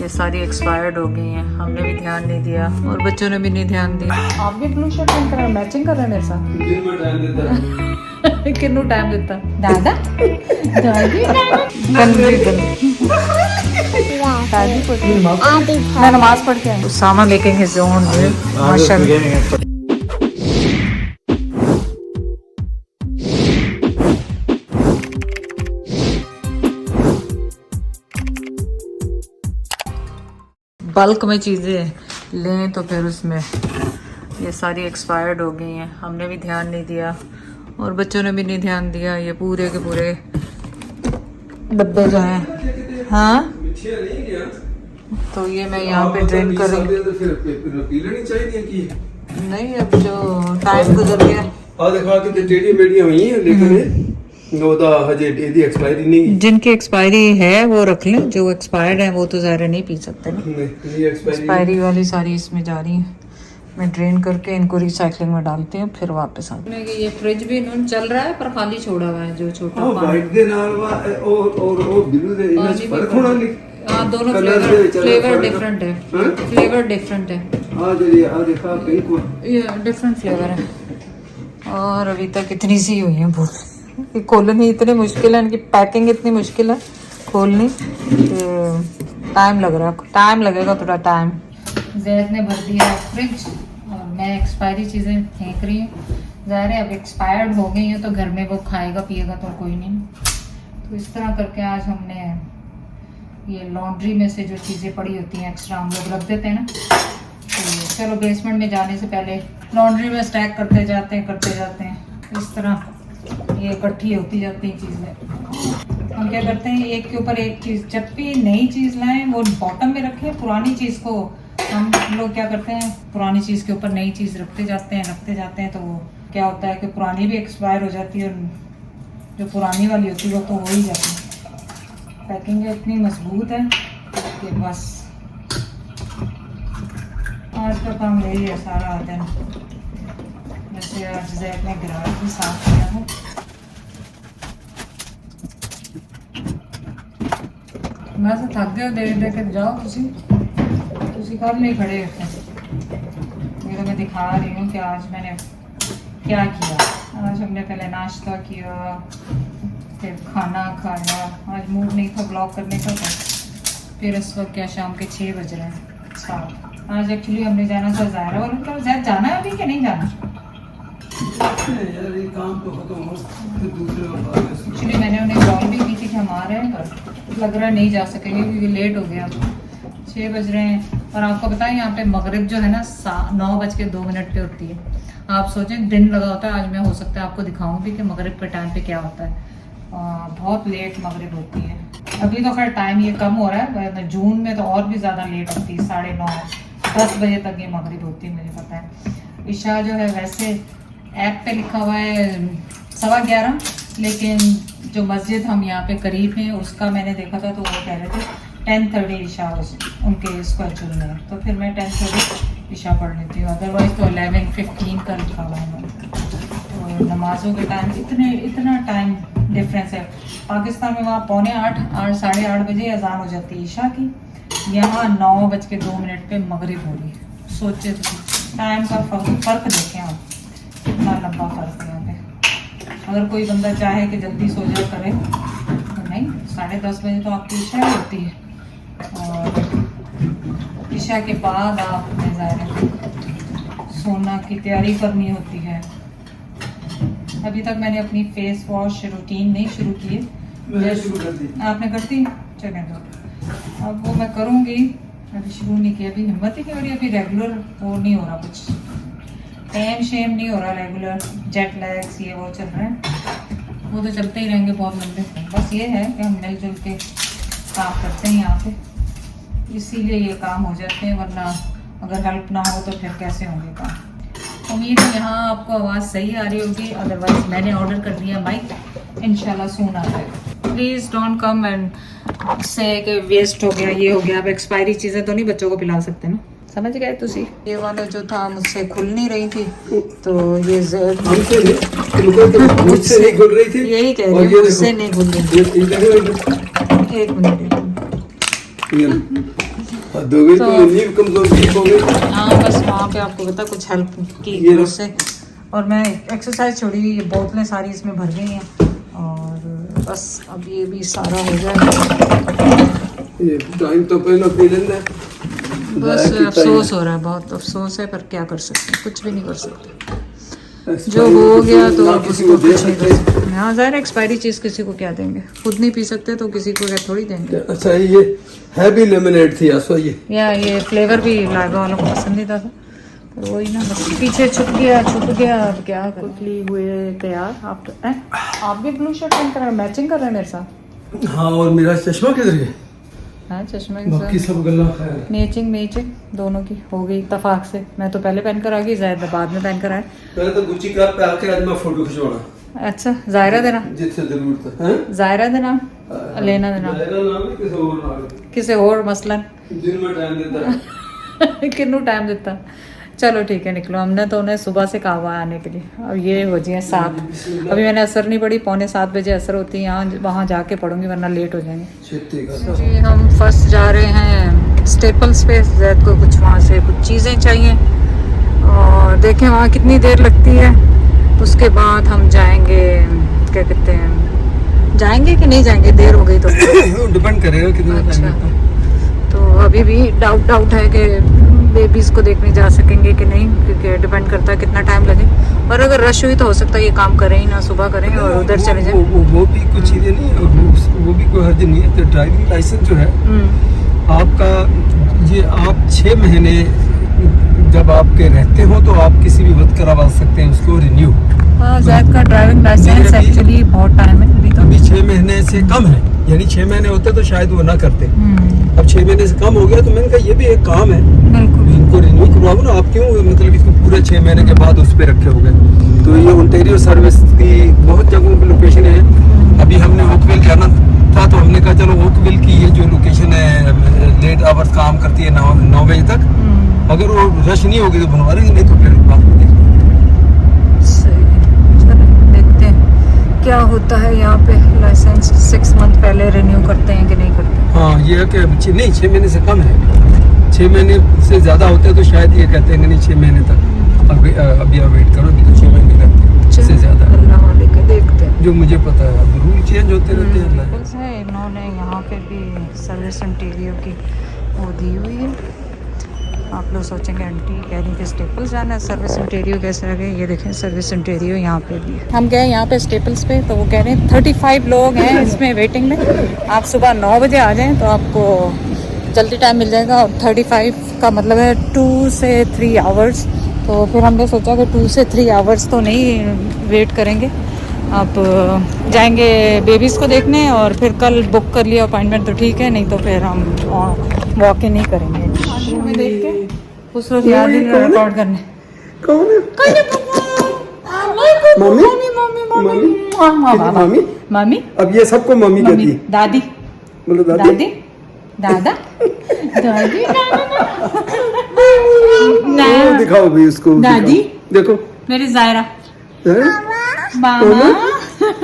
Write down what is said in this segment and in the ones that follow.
ये सारी एक्सपायर्ड हो गई हैं, हमने भी ध्यान नहीं दिया और बच्चों ने भी नहीं ध्यान दिया। आप भी ब्लू शर्ट पहन कर मैचिंग कर रहे हैं मेरे साथ। दिन में टाइम देता किन्नू टाइम देता दादा दादी मैं नमाज पढ़ के आई। उसामा मेकिंग हिज ओन माशाल्लाह। बल्क में चीज़ें लें तो फिर उसमें ये सारी एक्सपायर्ड हो गई हैं, हमने भी ध्यान नहीं दिया और बच्चों ने भी नहीं ध्यान दिया। ये पूरे के पूरे डब्बे जो हैं, हाँ तो ये मैं यहाँ पे ड्रेन कर रही हूँ। नहीं अब जो टाइम गुजर गया जिनकी एक्सपायरी है वो रख लें, जो एक्सपायर्ड है वो तो ज़ाहिर नहीं पी सकते ना। एक्सपायरी वाली सारी इसमें जा रही है, मैं ड्रेन करके इनको रिसाइकलिंग में डालती हूँ फिर वापस आती हूँ। ये फ्रिज भी इन्होंने चल रहा है पर खाली छोड़ा हुआ है, जो छोटा हाँ दोनों फ्लेवर डिफरेंट है, फ्लेवर डिफरेंट है, ये डिफरेंट फ्लेवर है। और अभी तक इतनी सी हुई है पूरी, खोलनी इतनी मुश्किल है, इनकी पैकिंग इतनी मुश्किल है खोलनी, टाइम लग रहा है, टाइम लगेगा थोड़ा टाइम। जैद ने भर दिया फ्रिज और मैं एक्सपायरी चीज़ें फेंक रही हूँ। ज़ाहिर है अब एक्सपायर्ड हो गई हैं तो घर में वो खाएगा पिएगा तो कोई नहीं। तो इस तरह करके आज हमने ये लॉन्ड्री में से जो चीज़ें पड़ी होती हैं एक्स्ट्रा हम लोग रख देते हैं ना, तो चलो बेसमेंट में जाने से पहले लॉन्ड्री में स्टैक करते जाते हैं इस तरह ये इकट्ठी होती जाती हैं चीज़ें। हम क्या करते हैं एक के ऊपर एक चीज़, जब भी नई चीज़ लाएं वो बॉटम में रखें, पुरानी चीज़ को हम लोग क्या करते हैं पुरानी चीज़ के ऊपर नई चीज़ रखते जाते हैं तो वो क्या होता है कि पुरानी भी एक्सपायर हो जाती है और जो पुरानी वाली होती है वो तो हो ही जाती है। पैकिंग इतनी मजबूत है कि बस आज का काम यही है सारा दिन। जैसे आज जैद ने गिराज भी साफ किया है, मैं तो थक गया दे के जाओ तुसी कब नहीं खड़े होते। ये तो मैं दिखा रही हूँ कि आज मैंने क्या किया। आज हमने पहले नाश्ता किया फिर खाना खाया, आज मूड नहीं था ब्लॉग करने का था। फिर इस वक्त क्या शाम के 6 बज रहे हैं। अच्छा आज एक्चुअली हमने जाना था ज़ाहिरा और उनका ज़ाहिर जाना है अभी कि नहीं जाना। एक्चुअली मैंने उन्हें कॉल भी की थी कि हम आ रहे हैं पर लग रहा है नहीं जा सकेंगे क्योंकि लेट हो गया, 6 बज रहे हैं। और आपको बताएं यहाँ पे मगरिब जो है ना 9:02 पे होती है। आप सोचें दिन लगा होता है, आज मैं हो सकता है आपको दिखाऊं भी कि मगरिब के टाइम पे क्या होता है। बहुत लेट मगरिब होती है। अभी तो खैर टाइम ये कम हो रहा है, जून में तो और भी ज़्यादा लेट होती है, 9:30-10 बजे तक ये मगरिब होती है मुझे पता है। इशा जो है वैसे ऐप पे लिखा हुआ है 11:15, लेकिन जो मस्जिद हम यहाँ पे करीब हैं उसका मैंने देखा था तो वो कह रहे थे 10:30 इशा उनके इसको एक्चुअली में, तो फिर मैं 10:30 इशा पढ़ लेती हूँ, अदरवाइज़ तो 11:15 का लिखा हुआ है। तो नमाजों के टाइम इतना टाइम डिफरेंस है। पाकिस्तान में वहाँ 7:45 8:30 बजे अजान हो जाती है ईशा की, यहाँ 9:02 पे मगरिब हो रही है। सोचे तो टाइम का फ़र्क देखें आप, कितना लंबा फ़र्क है यहाँ पे। अगर कोई बंदा चाहे कि जल्दी सो जाए करे तो नहीं, 10:30 बजे तो आपकी ईशा होती है और ईशा के बाद आपने ज़ाहिर सोना की तैयारी करनी होती है। अभी तक मैंने अपनी फेस वॉश रूटीन नहीं शुरू की है। आपने कर दी? चलें तो अब वो मैं करूँगी, अभी शुरू नहीं किया, अभी हिम्मत ही नहीं हो रही, अभी रेगुलर वो नहीं हो रहा, कुछ टैन शेम नहीं हो रहा रेगुलर, जेट लैग्स ये वो चल रहे हैं, वो तो चलते ही रहेंगे बहुत लंबे। बस ये है कि हम मिलजुल के काम करते हैं यहाँ पे, इसीलिए ये काम हो जाते हैं, वरना अगर हेल्प ना हो तो फिर कैसे होंगे काम। उम्मीद है यहाँ आपको आवाज़ सही आ रही होगी, अदरवाइज मैंने ऑर्डर कर दिया माइक, इंशाल्लाह सून आ जाएगा। प्लीज़ डोंट कम एंड से कि वेस्ट हो गया ये हो गया। अब एक्सपायरी चीज़ें तो नहीं बच्चों को पिला सकते ना, समझ गए तुसी। ये वाला जो था मुझसे खुल नहीं रही थी तो ये मुझसे नहीं खुल रही थी, यही कह रही हूँ, मुझसे नहीं खुल रही थी। एक मिनट हद हो गई तो नींव कमजोर ठीक हो गई। हाँ बस वहाँ पे आपको पता कुछ हेल्प की उससे, और मैं एक्सरसाइज छोड़ी, ये बोतलें सारी इसमें भर गई हैं और बस अब ये भी सारा हो जाएगा। ये टाइम तो पहले पी लेना। बस अफसोस हो रहा है, बहुत अफसोस है, पर क्या कर सकते हैं, कुछ भी नहीं कर सकते। जो हो गया तो उसको कुछ नहीं कर सकते। हाँ ज़ाहिर एक्सपायरी चीज़ किसी को क्या देंगे, खुद नहीं पी सकते तो किसी को क्या थोड़ी देंगे। अच्छा ये है भी लेमनेड थी आसो ये, या ये फ्लेवर भी लाइबा वालों को पसंदीदा था, तो वही ना बस पीछे छुप गया। अब क्या कुकली हुए तैयार। आप भी ब्लू शर्ट पहन कर मैचिंग कर रहे हैं मेरे साथ। हाँ और मेरा चश्मा किधर है? हाँ चश्मे के बाकी साथ सब गल्ला खैर। मैचिंग दोनों की हो गई इत्तेफाक से। मैं तो पहले पहन कर आ गई, ज़ाहिर बाद में पहन कर आए। पहले तो गुच्ची क्लब पे आके आज मैं फोटो खिंचवाना। अच्छा ज़ाहिरा देना, जिससे जरूरत है हैं? ज़ाहिरा देना, लेना देना मेरा नाम है किसी और नाम है। किसी और मसलन दिन में टाइम देता है। किन्नू टाइम देता। चलो ठीक है निकलो। हमने तो उन्हें सुबह से कहा हुआ है आने के लिए, अब ये हो जाए 7। अभी मैंने असर नहीं पड़ी, 6:45 बजे असर होती है यहाँ, वहाँ जाके पढ़ूंगी वरना लेट हो जाएंगे। जी हम फर्स्ट जा रहे हैं स्टेपल्स पे, जैद को कुछ वहाँ से कुछ चीज़ें चाहिए और देखें वहाँ कितनी देर लगती है। उसके बाद हम जाएंगे, क्या कहते हैं, जाएंगे कि नहीं जाएंगे, देर हो गई तो डिपेंड करेगा कितना टाइम अच्छा। लगता है। तो अभी भी डाउट है कि बेबीज़ को देखने जा सकेंगे कि नहीं, क्योंकि डिपेंड करता है कितना टाइम लगे। और अगर रश हुई तो हो सकता है ये काम करें ही ना, सुबह करें और उधर चले जाएं। वो भी कुछ चीज़ें नहीं है, वो भी कोई हर्ज नहीं है। तो ड्राइविंग लाइसेंस जो है आपका, ये आप 6 महीने जब आपके रहते हो तो आप किसी भी वक्त करवा सकते हैं उसको रिन्यू। हाँ ज़ैद का ड्राइविंग लाइसेंस एक्चुअली बहुत टाइम है अभी 6 महीने से कम है, यानी 6 महीने होते तो शायद वो ना करते। अब 6 महीने से कम हो गया तो मैंने कहा ये भी एक काम है, इनको रिन्यू करवाओ ना। आप क्यों मतलब इसको पूरे 6 महीने के बाद उस पर रखे हो गए। तो ये ओंटारियो सर्विस की बहुत जगहों पे लोकेशन है। अभी हमने ओकविल जाना था तो हमने कहा चलो ओकविल की ये जो लोकेशन है लेट आवर्स काम करती है 9 बजे तक, अगर वो रश नहीं होगी तो बनवा लेंगे, नहीं तो फिर बात होगी। देखते हैं क्या होता है यहाँ पे। लाइसेंस 6 मंथ पहले रिन्यू करते हैं कि नहीं करते। हाँ ये है कि नहीं 6 महीने से कम है, 6 महीने से ज़्यादा होते हैं तो शायद ये कहते हैं नहीं 6 महीने तक अभी आप वेट करो, अभी तो 6 महीने करते हैं, इससे ज़्यादा देखते हैं। जो मुझे पता है, अब रूल चेंज होते रहते हैं। इन्होंने यहाँ पे भी सर्विस इंटीरियर की वो दी हुई है। आप लोग सोचेंगे आंटी कह रही कि स्टेपल्स जाना है, सर्विस इंटीरियर कैसे आ गए। ये देखें सर्विस इंटीरियर यहाँ पे भी है। हम गए यहाँ पे स्टेपल्स पे तो वो कह रहे हैं 35 लोग हैं इसमें वेटिंग में, आप सुबह 9 बजे आ जाएं तो आपको जल्दी टाइम मिल जाएगा। और 35 का मतलब है 2 से 3 आवर्स। तो फिर हमने सोचा कि 2 से 3 आवर्स तो नहीं वेट करेंगे, आप जाएंगे बेबीज़ को देखने और फिर कल बुक कर लिया अपॉइंटमेंट तो ठीक है, नहीं तो फिर हम वॉक इन ही करेंगे। में देख के उस रोज याद ही रिकॉर्ड करने। कौन है? मम्मी मम्मी अब ये सबको मम्मी कहती है। दादी बोलो दादी, दादा दादी वो दिखाओ भी उसको, दादी देखो मेरी ज़ायरा मामा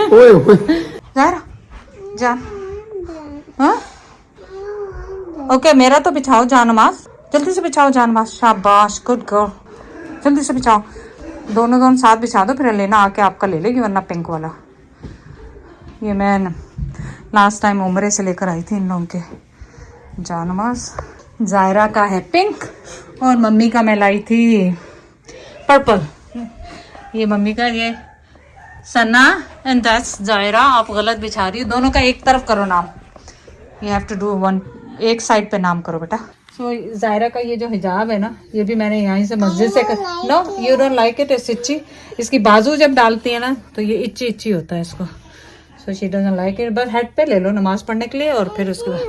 ओए ओए ज़ायरा जान। हाँ ओके मेरा तो बिछाओ जान नमाज, जल्दी से बिछाओ जान नमाज। शाबाश गुड गर्ल, जल्दी से बिछाओ। दोनों साथ बिछा दो, फिर लेना आके आपका ले लेगी, वरना पिंक वाला। ये मैं लास्ट टाइम उम्रे से लेकर आई थी इन लोगों के जान नमाज। ज़ायरा का है पिंक और मम्मी का मैं लाई थी पर्पल। ये मम्मी का, ये सन्ना एंड दैट्स ज़ायरा। आप गलत बिछा रही हो, दोनों का एक तरफ करो नाम। You have to do one, एक साइड पे नाम करो बेटा। सो ज़ायरा का ये जो हिजाब है ना, ये भी मैंने यहीं से मस्जिद से no you don't like it, it's itchy. इसकी बाजू जब डालती है ना तो ये इच्ची होता है इसको। So she doesn't like it. बस हेड पे ले लो नमाज पढ़ने के लिए और फिर उसके बाद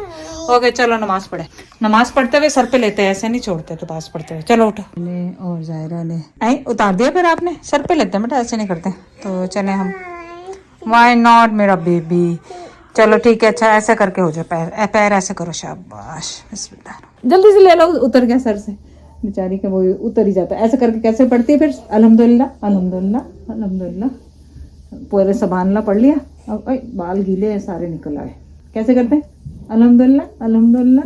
ओके चलो नमाज पढ़े। नमाज पढ़ते हुए सर पे लेते हैं, ऐसे नहीं छोड़ते तो पास पढ़ते हुए। चलो उठो। और ज़ायरा ने आई उतार दिया, फिर आपने सर पे लेते हैं बेटा, ऐसे नहीं करते। तो चले हम, व्हाई नॉट मेरा बेबी। चलो ठीक है, अच्छा ऐसे करके हो जाए, पैर ऐसे करो, शाबाश बिस्मिल्लाह। जल्दी से ले लो, उतर गया सर से बेचारी के, वो उतर ही जाता है। ऐसे करके कैसे पढ़ती है फिर, अल्हम्दुलिल्लाह अल्हम्दुलिल्लाह अल्हम्दुलिल्लाह, पूरे सुभानअल्लाह पढ़ लिया। अब बाल गीले सारे निकल आए, कैसे करते हैं, अल्हम्दुलिल्लाह अल्हम्दुलिल्लाह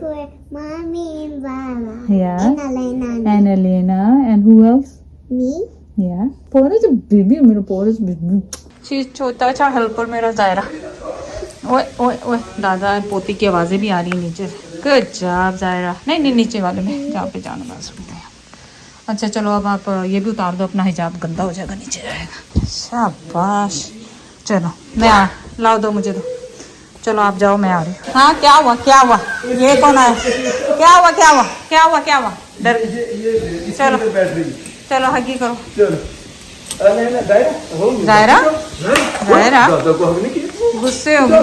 for mommy and Baba. Yeah. And Elena. And Elena, and who else? Me. Yeah. Porous baby, मेरा porous baby. She's छोटा सा helper मेरा ज़ायरा. ओए ओए ओए, दादा पोती की आवाज़ें भी आ रही हैं नीचे से. Good job Zaira. नहीं नीचे वाले में जहाँ पे जाना बस. अच्छा चलो अब आप ये भी उतार दो अपना हिजाब, गंदा हो जाएगा, नीचे जाएगा. शाबाश. चलो मैं लाओ, दो मुझे दो. चलो आप जाओ, मैं आ रही हूँ. हाँ क्या हुआ ये कौन आया? क्या हुआ डर गई. चलो चलो हगी करो. ज़ायरा गुस्से हो गई.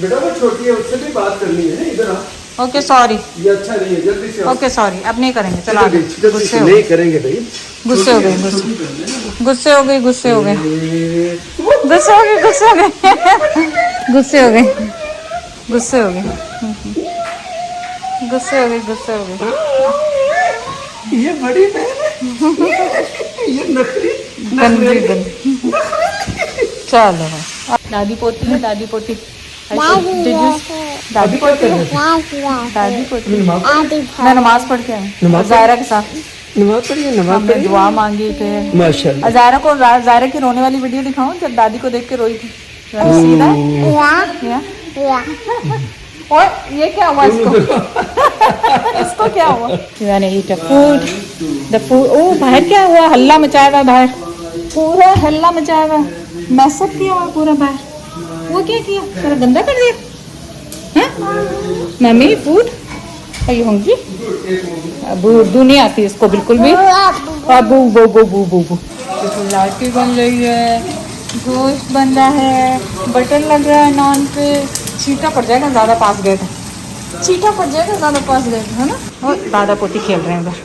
बेटा वो छोटी है, उससे भी बात करनी है. इधर आ. Okay sorry. ये अच्छा नहीं है, जल्दी से. ओके सॉरी, अब नहीं करेंगे. चलो आगे. गुस्से नहीं करेंगे भाई. गुस्से हो गए गुस्से हो गए गुस्से हो गए ये बड़ी बहन है. ये नखरी. चलो दादी पोती है, दादी पोती. दादी पोती मैं नमाज पढ़ के आई ज़ायरा के साथ. नमाज पढ़िए. हमने दुआ मांगी थे. माशाल्लाह. ज़ायरा की रोने वाली वीडियो दिखाऊं जब दादी को देख के रोई थी. सीधा और ये क्या हुआ इसको? इसको क्या हुआ? The food. ओ बाहर क्या हुआ? हल्ला मचाया हुआ बाहर, पूरा हल्ला मचाया हुआ, मैसअप किया हुआ पूरा बाहर. वो क्या किया? पूरा गंदा कर दिया. Mummy food are you hungry? Abu Urdu नहीं आती इसको बिल्कुल भी. अबू बो बो बो बो बो. लाठी बन रही है, गोश्त बन रहा है, बटन लग रहा है नान पे. चीटा पड़ जाएगा ज़्यादा पास गए थे, है ना. और दादा पोती खेल रहे हैं उधर.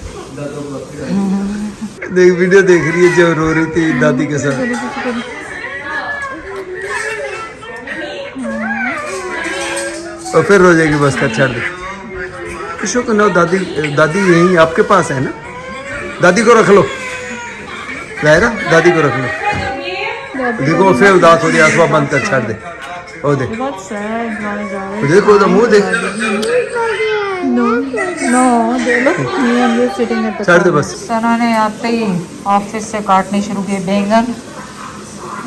देख वीडियो देख रही है जो रो रही थी दादी के साथ. और फिर रो जाएगी बस का. छोड़ दे. किशोर को ना दादी यही आपके पास है ना. दादी को रख लो ज़ायरा, दादी को रख लो. देखो फिर उदास हो रही है, आंसू बंद कर. छोड़ दे. ओ देख देखो तो मुंह देख. छोड़ दे बस. सना ने आते ही ऑफिस से काटने शुरू किए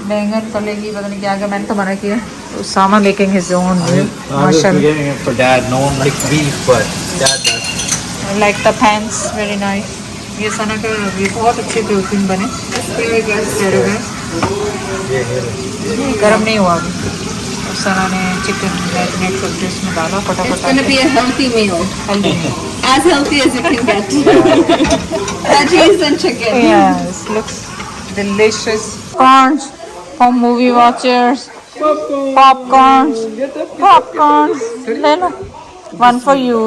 बैंगन तलेगी, पता नहीं क्या क्या. मैंने तो मना किया. Usama making his own. I'm getting it for Dad. No one likes beef, but Dad does. I like the pants, very nice. ये सना का ये बहुत अच्छे थे उस दिन बने. गरम नहीं हुआ अभी. सना ने चिकन मैरिनेट करके इसमें डाला फटाफट. It's going to be a healthy meal. Healthy. As healthy as you can get. Veggies and chicken. Yes, looks delicious. Corns for movie watchers. Popcorns. ले लो. One for you,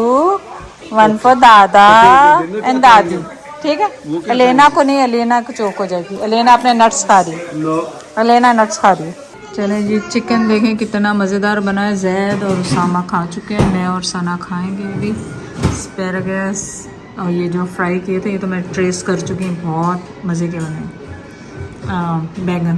one for दादा and दादी. ठीक है. Elena को नहीं, Elena को चौक हो जाएगी. एलेना अपने नट्स खा रही है. चलें जी, चिकन देखें कितना मज़ेदार बना है. जैद और उसामा खा चुके हैं, मैं और सना खाएंगे अभी. एस्पैरागस और ये जो फ्राई किए थे ये तो मैं ट्रेस कर चुकी हूँ, बहुत मज़े के बने. बैंगन